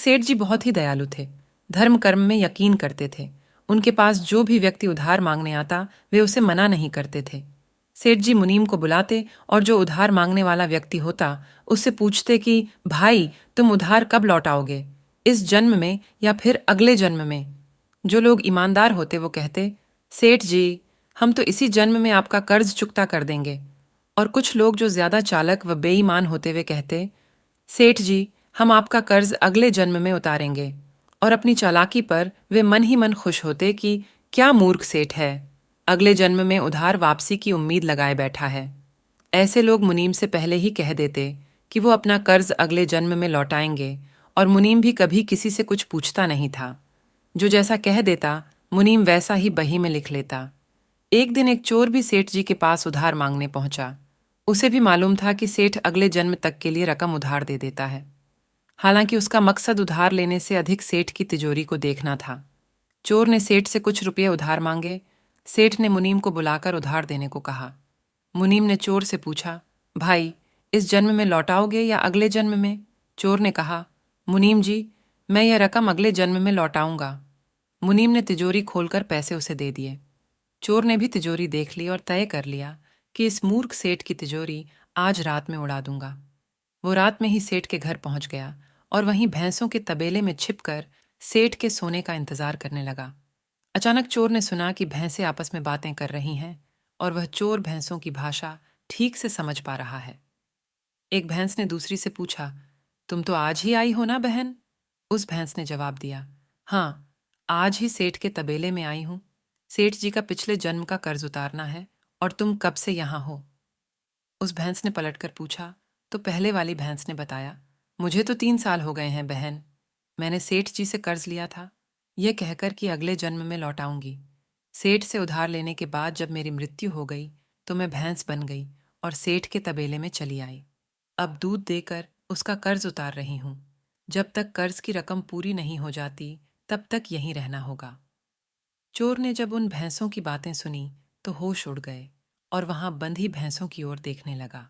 सेठ जी बहुत ही दयालु थे, धर्म कर्म में यकीन करते थे। उनके पास जो भी व्यक्ति उधार मांगने आता वे उसे मना नहीं करते थे। सेठ जी मुनीम को बुलाते और जो उधार मांगने वाला व्यक्ति होता उससे पूछते कि भाई तुम उधार कब लौटाओगे, इस जन्म में या फिर अगले जन्म में। जो लोग ईमानदार होते वो कहते, सेठ जी हम तो इसी जन्म में आपका कर्ज चुकता कर देंगे। और कुछ लोग जो ज्यादा चालक व बेईमान होते वे कहते, सेठ जी हम आपका कर्ज अगले जन्म में उतारेंगे। और अपनी चालाकी पर वे मन ही मन खुश होते कि क्या मूर्ख सेठ है, अगले जन्म में उधार वापसी की उम्मीद लगाए बैठा है। ऐसे लोग मुनीम से पहले ही कह देते कि वो अपना कर्ज अगले जन्म में लौटाएंगे, और मुनीम भी कभी किसी से कुछ पूछता नहीं था। जो जैसा कह देता मुनीम वैसा ही बही में लिख लेता। एक दिन एक चोर भी सेठ जी के पास उधार मांगने पहुंचा। उसे भी मालूम था कि सेठ अगले जन्म तक के लिए रकम उधार दे देता है। हालांकि उसका मकसद उधार लेने से अधिक सेठ की तिजोरी को देखना था। चोर ने सेठ से कुछ रुपये उधार मांगे। सेठ ने मुनीम को बुलाकर उधार देने को कहा। मुनीम ने चोर से पूछा, भाई इस जन्म में लौटाओगे या अगले जन्म में? चोर ने कहा, मुनीम जी मैं यह रकम अगले जन्म में लौटाऊंगा। मुनीम ने तिजोरी खोलकर पैसे उसे दे दिए। चोर ने भी तिजोरी देख ली और तय कर लिया कि इस मूर्ख सेठ की तिजोरी आज रात में उड़ा दूंगा। वो रात में ही सेठ के घर पहुंच गया और वहीं भैंसों के तबेले में छिपकर सेठ के सोने का इंतजार करने लगा। अचानक चोर ने सुना कि भैंसें आपस में बातें कर रही हैं और वह चोर भैंसों की भाषा ठीक से समझ पा रहा है। एक भैंस ने दूसरी से पूछा, तुम तो आज ही आई हो ना बहन? उस भैंस ने जवाब दिया, हाँ आज ही सेठ के तबेले में आई हूं। सेठ जी का पिछले जन्म का कर्ज उतारना है। और तुम कब से यहां हो? उस भैंस ने पलटकर पूछा। तो पहले वाली भैंस ने बताया, मुझे तो 3 साल हो गए हैं बहन। मैंने सेठ जी से कर्ज लिया था, यह कहकर कि अगले जन्म में लौटाऊंगी। सेठ से उधार लेने के बाद जब मेरी मृत्यु हो गई तो मैं भैंस बन गई और सेठ के तबेले में चली आई। अब दूध देकर उसका कर्ज उतार रही हूं। जब तक कर्ज की रकम पूरी नहीं हो जाती तब तक यहीं रहना होगा। चोर ने जब उन भैंसों की बातें सुनी तो होश उड़ गए और वहां बंधी भैंसों की ओर देखने लगा।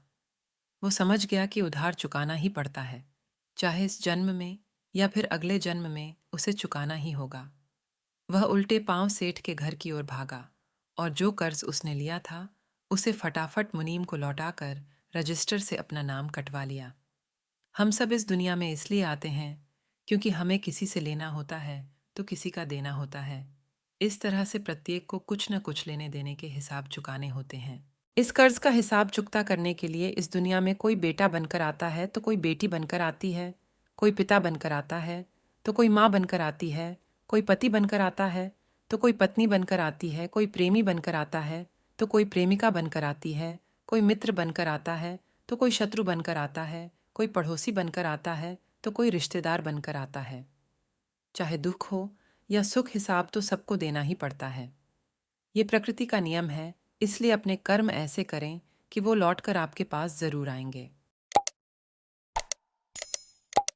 वो समझ गया कि उधार चुकाना ही पड़ता है, चाहे इस जन्म में या फिर अगले जन्म में उसे चुकाना ही होगा। वह उल्टे पांव सेठ के घर की ओर भागा और जो कर्ज उसने लिया था उसे फटाफट मुनीम को लौटाकर रजिस्टर से अपना नाम कटवा लिया। हम सब इस दुनिया में इसलिए आते हैं क्योंकि हमें किसी से लेना होता है तो किसी का देना होता है। इस तरह से प्रत्येक को कुछ न कुछ लेने देने के हिसाब चुकाने होते हैं। इस कर्ज का हिसाब चुकता करने के लिए इस दुनिया में कोई बेटा बनकर आता है तो कोई बेटी बनकर आती है, कोई पिता बनकर आता है तो कोई माँ बनकर आती है, कोई पति बनकर आता है तो कोई पत्नी बनकर आती है, कोई प्रेमी बनकर आता है तो कोई प्रेमिका बनकर आती है, कोई मित्र बनकर आता है तो कोई शत्रु बनकर आता है, कोई पड़ोसी बनकर आता है तो कोई रिश्तेदार बनकर आता है। चाहे दुख हो या सुख, हिसाब तो सबको देना ही पड़ता है। ये प्रकृति का नियम है, इसलिए अपने कर्म ऐसे करें कि वो लौटकर आपके पास जरूर आएंगे।